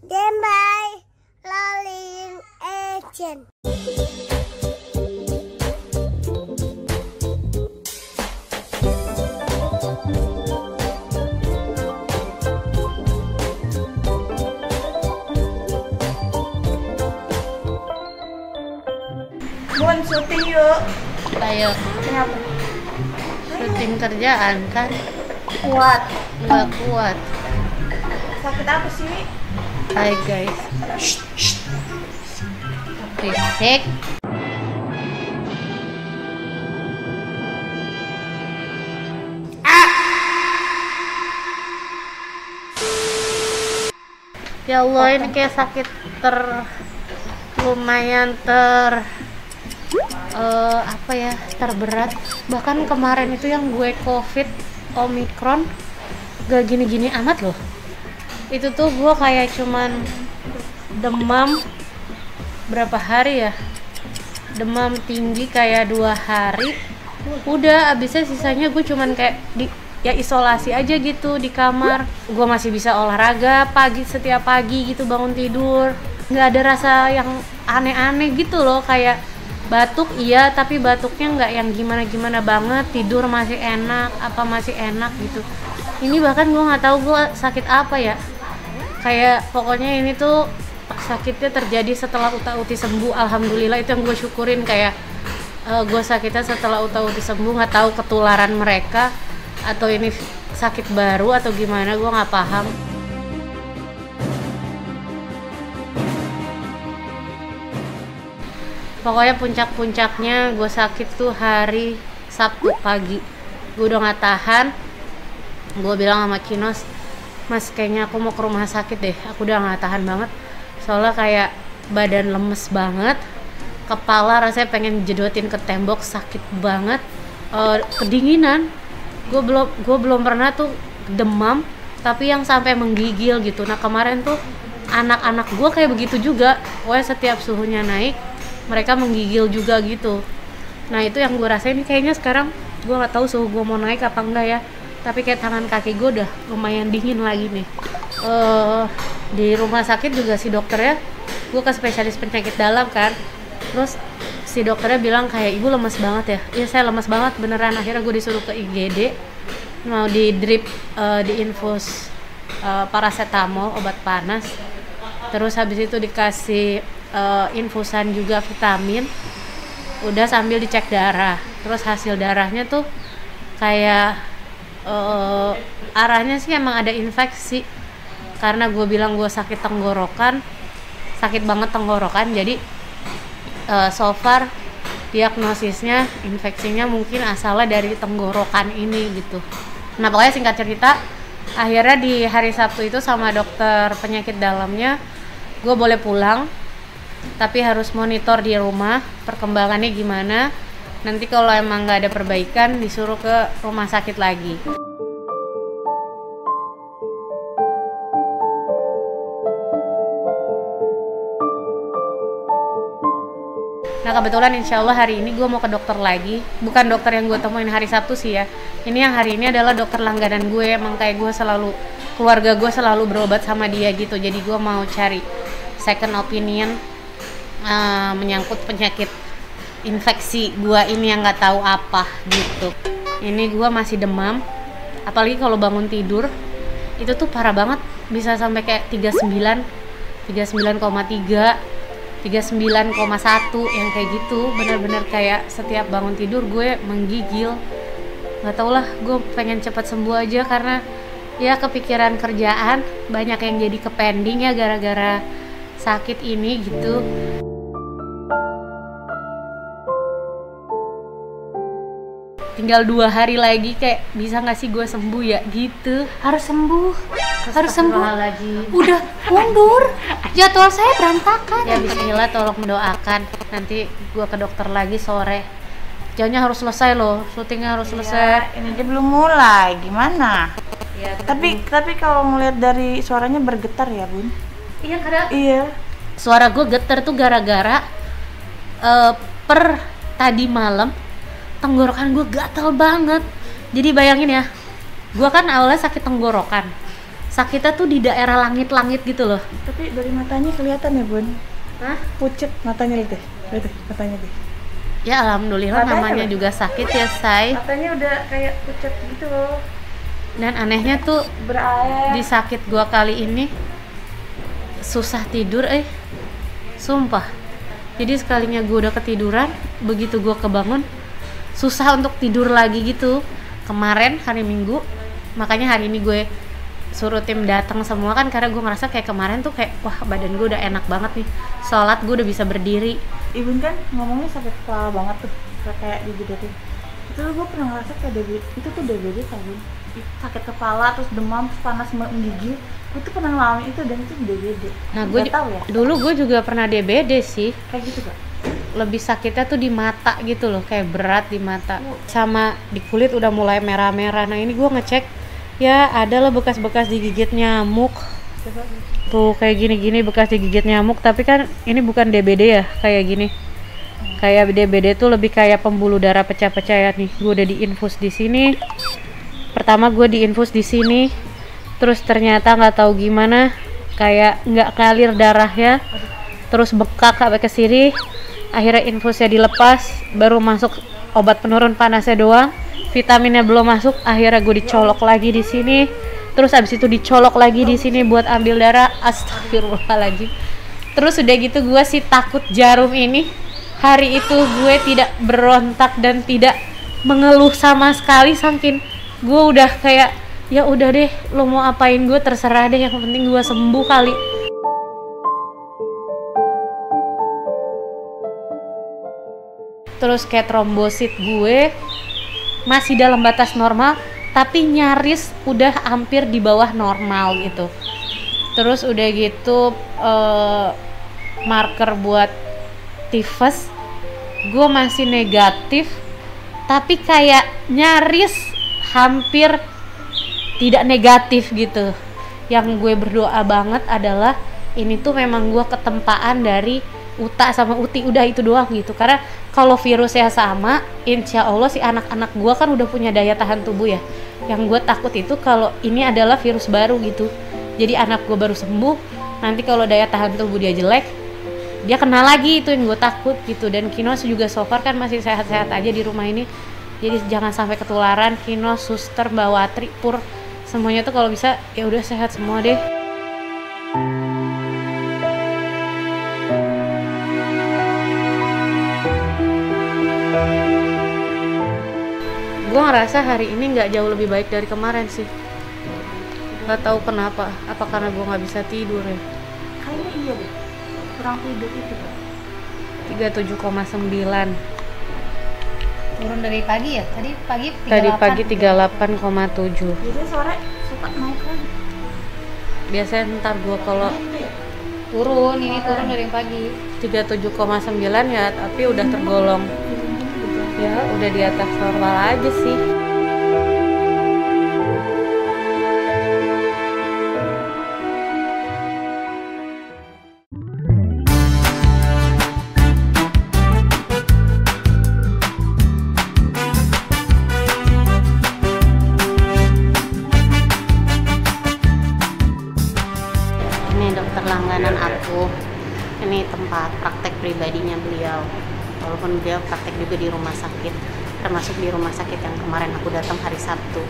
Dembai Rolling Agent. Bun, syuting yuk. Ayo, Kenapa? syuting kerjaan kan? Kuat. Nggak kuat. Sakit apa sih? Hai guys. Berisik. Ya Allah, ini kayak sakit lumayan apa ya, terberat. Bahkan kemarin itu yang gue COVID Omicron gak gini-gini amat loh. Itu tuh gue kayak cuman demam berapa hari ya, demam tinggi kayak 2 hari, udah abisnya sisanya gue cuman kayak ya isolasi aja gitu di kamar. Gue masih bisa olahraga setiap pagi gitu, bangun tidur nggak ada rasa yang aneh-aneh gitu loh, kayak batuk iya tapi batuknya nggak yang gimana-gimana banget, tidur masih enak gitu. Ini bahkan gue nggak tahu gue sakit apa ya, kayak pokoknya ini tuh sakitnya terjadi setelah uta-uti sembuh. Alhamdulillah, itu yang gue syukurin, kayak gue sakitnya setelah uta-uti sembuh. Nggak tahu ketularan mereka atau ini sakit baru atau gimana, gue nggak paham. Pokoknya puncak-puncaknya gue sakit tuh hari Sabtu pagi. Gue udah nggak tahan, gue bilang sama Kinos, Mas kayaknya aku mau ke rumah sakit deh, aku udah nggak tahan banget. Soalnya kayak badan lemes banget, kepala rasanya pengen jedotin ke tembok, sakit banget, kedinginan. Gue belum pernah tuh demam tapi yang sampai menggigil gitu. Nah kemarin tuh anak-anak gue kayak begitu juga, pokoknya setiap suhunya naik mereka menggigil juga gitu. Nah itu yang gue rasain. Kayaknya sekarang gue nggak tahu suhu gue mau naik apa enggak ya, tapi kayak tangan kaki gue udah lumayan dingin lagi nih. Di rumah sakit juga si dokternya, gue ke spesialis penyakit dalam kan, terus si dokternya bilang kayak ibu lemes banget ya. Iya saya lemes banget beneran. Akhirnya gue disuruh ke IGD, mau di drip, diinfus paracetamol, obat panas. Terus habis itu dikasih infusan juga vitamin. Udah sambil dicek darah. Terus hasil darahnya tuh kayak arahnya sih emang ada infeksi. Karena gue bilang gue sakit tenggorokan, sakit banget tenggorokan, jadi so far diagnosisnya infeksinya mungkin asalnya dari tenggorokan ini gitu. Nah pokoknya singkat cerita, akhirnya di hari Sabtu itu sama dokter penyakit dalamnya gue boleh pulang, tapi harus monitor di rumah perkembangannya gimana. Nanti kalau emang nggak ada perbaikan disuruh ke rumah sakit lagi. Nah kebetulan insya Allah hari ini gue mau ke dokter lagi. Bukan dokter yang gue temuin hari Sabtu sih ya. Ini yang hari ini adalah dokter langganan gue. Emang kayak gue selalu, keluarga gue selalu berobat sama dia gitu. Jadi gue mau cari second opinion menyangkut penyakit infeksi gue ini yang nggak tahu apa gitu. Ini gue masih demam, apalagi kalau bangun tidur itu tuh parah banget, bisa sampai kayak 39,3, 39,1 yang kayak gitu. Bener-bener kayak setiap bangun tidur gue menggigil. Nggak tau lah, gue pengen cepat sembuh aja karena ya kepikiran kerjaan, banyak yang jadi kepending ya gara-gara sakit ini gitu. Tinggal 2 hari lagi, kayak bisa nggak sih gue sembuh ya gitu. Harus sembuh. Udah mundur, jadwal saya berantakan. Ya bismillah, tolong mendoakan. Nanti gue ke dokter lagi sore. Jangan harus selesai loh, syutingnya harus selesai. Ini dia belum mulai, gimana? Ya, Tapi kalau ngeliat dari suaranya bergetar ya Bun. iya karena Iya. suara gue getar tuh gara-gara per tadi malam tenggorokan gue gatel banget. Jadi bayangin ya, gue kan awalnya sakit tenggorokan, sakitnya tuh di daerah langit-langit gitu loh. Tapi dari matanya kelihatan ya Bun? Hah? Pucet matanya lihat deh, matanya deh. Ya alhamdulillah Matanya namanya loh. juga sakit ya say. Matanya udah kayak pucet gitu loh. Dan anehnya tuh Berair. di sakit gua kali ini susah tidur sumpah. Jadi sekalinya gua udah ketiduran, begitu gua kebangun susah untuk tidur lagi gitu. Kemarin hari Minggu, makanya hari ini gue suruh tim datang semua kan, karena gue ngerasa kayak kemarin tuh kayak wah badan gue udah enak banget nih, sholat gue udah bisa berdiri. Ibun kan ngomongnya sakit kepala banget tuh, kayak digedetin. Itu gue pernah ngerasa kayak DBD, itu tuh DBD kan Bun. Sakit kepala, terus demam, terus panas menggigil. Gue tuh pernah ngalamin itu dan itu DBD. Nah gue tahu ya. dulu gue juga pernah DBD sih. Kayak gitu Kak. Lebih sakitnya tuh di mata gitu loh, kayak berat di mata, sama di kulit udah mulai merah-merah. Nah ini gue ngecek ya ada lah bekas-bekas digigit nyamuk tuh, kayak gini-gini bekas digigit nyamuk. Tapi kan ini bukan DBD ya, kayak gini. Kayak DBD tuh lebih kayak pembuluh darah pecah-pecah ya nih. Gue udah diinfus di sini. Pertama gue diinfus di sini, terus ternyata nggak tahu gimana kayak nggak ngalir darahnya, terus bekak sampai ke sini. Akhirnya infusnya dilepas, baru masuk obat penurun panasnya doang, vitaminnya belum masuk. Akhirnya gue dicolok lagi di sini, terus abis itu dicolok lagi di sini buat ambil darah. Astagfirullahaladzim. Terus udah gitu gue sih takut jarum ini. Hari itu gue tidak berontak dan tidak mengeluh sama sekali, saking gue udah kayak ya udah deh, lo mau apain gue terserah deh, yang penting gue sembuh kali. Terus kayak trombosit gue masih dalam batas normal, tapi nyaris udah hampir di bawah normal gitu. Terus udah gitu marker buat tifus gue masih negatif, tapi kayak nyaris hampir tidak negatif gitu. Yang gue berdoa banget adalah ini tuh memang gue ketempaan dari Uta sama Uti, udah itu doang gitu. Karena kalau virusnya sama, insya Allah si anak-anak gue kan udah punya daya tahan tubuh ya. Yang gue takut itu kalau ini adalah virus baru gitu. Jadi anak gue baru sembuh, nanti kalau daya tahan tubuh dia jelek, dia kena lagi, itu yang gue takut gitu. Dan Kinos juga so far kan masih sehat-sehat aja di rumah ini. Jadi jangan sampai ketularan. Kinos, Suster, Mbak Watri, Pur, semuanya tuh kalau bisa ya udah sehat semua deh. Gue ngerasa hari ini nggak jauh lebih baik dari kemarin sih. Nggak tahu kenapa, apa karena gue nggak bisa tidur ya? Kayaknya iya deh, kurang tidur itu Kak. 37,9. Turun dari pagi ya? Tadi pagi 38. Tadi pagi 38,7. Biasanya sore suka naik lagi. Biasanya ntar gue kalau Turun, ini turun dari pagi. 37,9 ya, tapi udah tergolong ya udah di atas normal aja sih. Ini dokter langganan aku. Ini tempat praktek pribadinya beliau. Walaupun beliau praktek juga di rumah sakit, termasuk di rumah sakit yang kemarin aku datang hari Sabtu.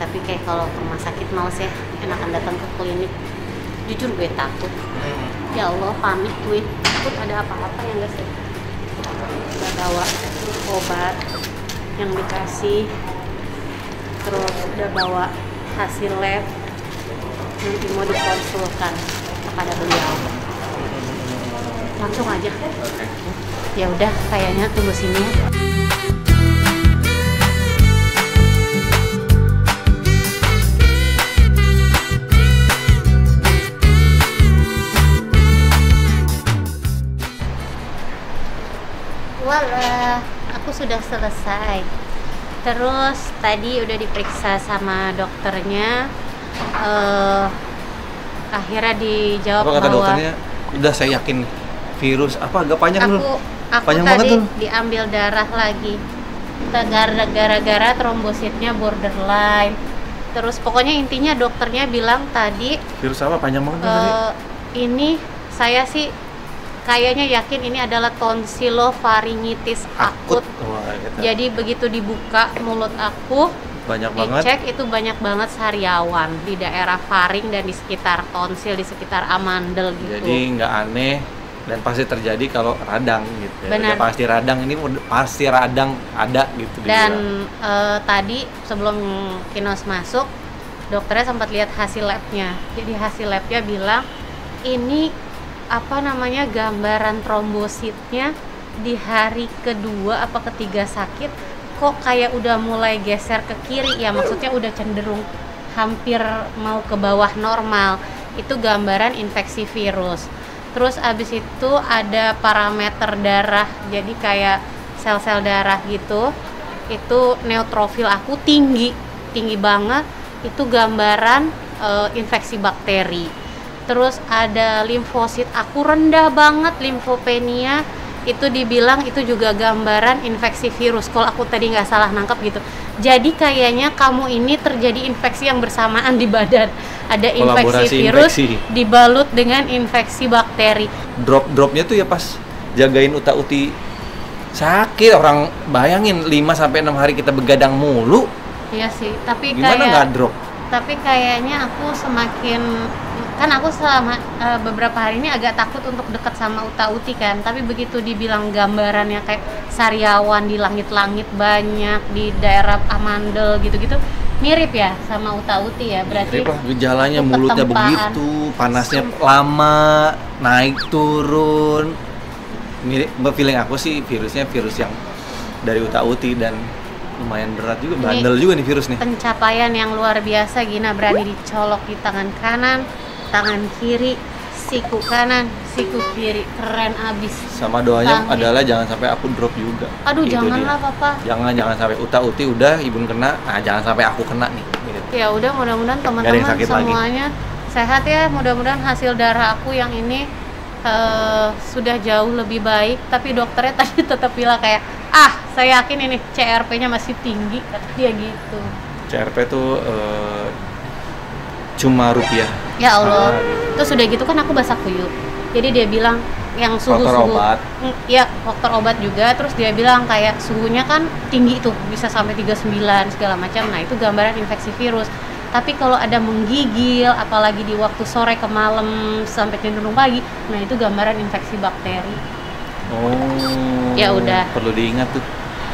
Tapi kayak kalau ke rumah sakit males ya, enakan datang ke klinik. Jujur gue takut. Ya Allah, panik gue. Takut ada apa-apa yang gak sih. Udah bawa obat yang dikasih, terus udah bawa hasil lab, nanti mau dikonsulkan kepada beliau. Langsung aja. Ya udah, kayaknya tunggu sini ya. Wala, aku sudah selesai. Terus tadi udah diperiksa sama dokternya. Akhirnya dijawab apa kata bahwa dokternya? Udah saya yakin virus apa agak panjang dulu. aku Panjang tadi banget tuh. diambil darah lagi gara-gara trombositnya borderline, Terus pokoknya intinya dokternya bilang tadi Virus apa panjang banget tuh tadi? ini saya sih kayaknya yakin ini adalah tonsilofaringitis akut. Wah, gitu. Jadi begitu dibuka mulut aku, Banyak banget. dicek itu banyak banget sariawan di daerah faring dan di sekitar tonsil, di sekitar amandel gitu. Jadi nggak aneh dan pasti terjadi kalau radang gitu. Ya. Benar. Udah pasti radang, ini pasti radang ada gitu. Dan tadi sebelum Kinos masuk, dokternya sempat lihat hasil labnya. Jadi hasil labnya bilang ini apa namanya gambaran trombositnya di hari kedua apa ketiga sakit kok kayak udah mulai geser ke kiri, ya maksudnya udah cenderung hampir mau ke bawah normal. Itu gambaran infeksi virus. Terus abis itu ada parameter darah, jadi kayak sel-sel darah gitu. Itu neutrofil aku tinggi banget. Itu gambaran infeksi bakteri. Terus ada limfosit aku rendah banget, limfopenia. Itu dibilang itu juga gambaran infeksi virus. Kalau aku tadi nggak salah nangkep gitu. Jadi kayaknya kamu ini terjadi infeksi yang bersamaan di badan. Ada infeksi virus dibalut dengan infeksi bakteri. Drop-dropnya tuh ya pas jagain uta-uti sakit, orang bayangin 5-6 hari kita begadang mulu. Iya sih, tapi Gimana nggak drop? Tapi kayaknya aku semakin kan aku selama beberapa hari ini agak takut untuk dekat sama uta-uti kan, tapi begitu dibilang gambarannya kayak sariawan di langit-langit banyak di daerah amandel gitu-gitu, mirip ya sama uta-uti ya, berarti Mirip lah, gejalanya itu mulutnya ketempaan. begitu, panasnya lama, naik turun. Mirip, feeling aku sih virusnya virus yang dari uta-uti dan lumayan berat juga, bandel juga nih virus nih. Pencapaian yang luar biasa. Gina berani dicolok di tangan kanan, tangan kiri, siku kanan, siku kiri, keren abis. Sama doanya Tangan. adalah jangan sampai aku drop juga. Aduh, Itu janganlah dia. papa. Jangan sampai uta-uti udah ibun kena, nah jangan sampai aku kena nih. Gitu. Ya udah, mudah-mudahan Nggak ada yang teman-teman sakit lagi. semuanya sehat ya. Mudah-mudahan hasil darah aku yang ini sudah jauh lebih baik. Tapi dokternya tadi tetap bilang kayak, saya yakin ini CRP-nya masih tinggi, kata dia gitu. CRP tuh cuma rupiah. Ya Allah. Gitu. Terus udah gitu kan aku basah kuyup. Jadi dia bilang yang Faktor suhu-suhu obat. Ya, faktor obat juga. Terus dia bilang kayak suhunya kan tinggi tuh, bisa sampai 39 segala macam. Nah, itu gambaran infeksi virus. Tapi kalau ada menggigil, apalagi di waktu sore ke malam sampai cenderung pagi, nah itu gambaran infeksi bakteri. Oh. Ya udah. Perlu diingat tuh.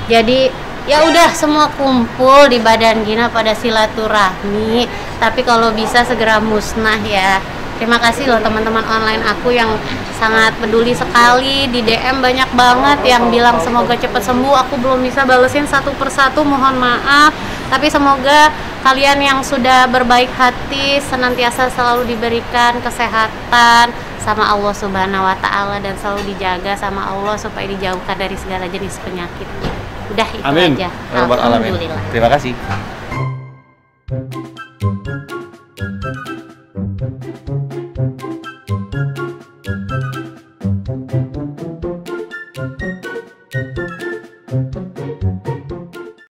Jadi ya udah, semua kumpul di badan Gina pada silaturahmi. Tapi kalau bisa segera musnah ya. Terima kasih loh teman-teman online aku yang sangat peduli sekali. Di DM banyak banget yang bilang semoga cepat sembuh. Aku belum bisa balesin satu persatu, mohon maaf. Tapi semoga kalian yang sudah berbaik hati senantiasa selalu diberikan kesehatan sama Allah Subhanahu wa Ta'ala, dan selalu dijaga sama Allah supaya dijauhkan dari segala jenis penyakit. Udah itu Amin. aja. Ya Rabbal alamin. Alhamdulillah. Terima kasih.